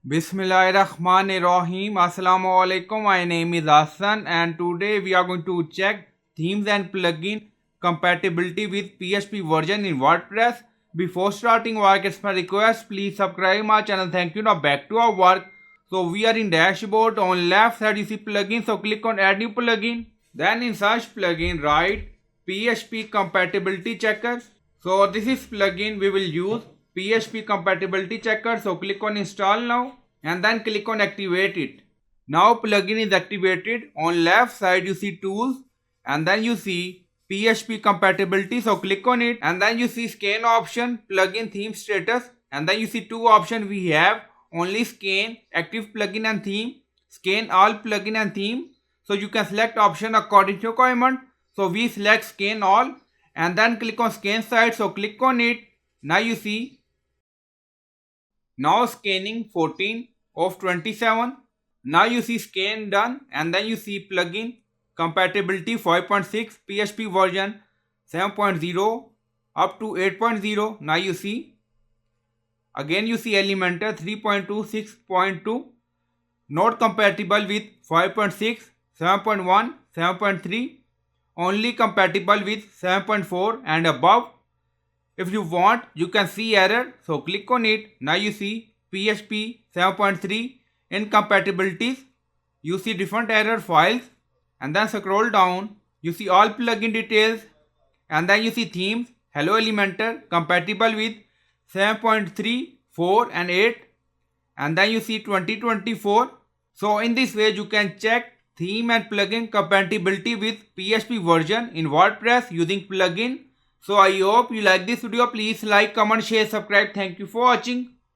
Bismillahirrahmanirrahim. Assalamu alaikum. My name is Hassan and today we are going to check themes and plugin compatibility with PHP version in WordPress. Before starting work, it's my request. Please subscribe my channel. Thank you. Now back to our work. So we are in dashboard. On left side you see plugin. So click on add new plugin. Then in search plugin write PHP compatibility checker. So this is plugin we will use. PHP compatibility checker. So click on install now and then click on activate it. Now plugin is activated. On left side you see tools and then you see PHP compatibility. So click on it and then you see scan option, plugin theme status, and then you see two options we have: only scan, active plugin and theme, scan all plugin and theme. So you can select option according to your requirement. So we select scan all and then click on scan site. So click on it. Now you see now scanning 14 of 27. Now you see scan done and then you see plugin compatibility 5.6 PHP version 7.0 up to 8.0. Now you see again you see Elementor 3.2 6.2 not compatible with 5.6 7.1 7.3, only compatible with 7.4 and above. If you want, you can see error, so click on it. Now you see PHP 7.3 incompatibilities. You see different error files and then scroll down. You see all plugin details and then you see themes. Hello Elementor compatible with 7.3, 4 and 8 and then you see 2024. So in this way you can check theme and plugin compatibility with PHP version in WordPress using plugin. So I hope you like this video. Please like, comment, share, subscribe. Thank you for watching.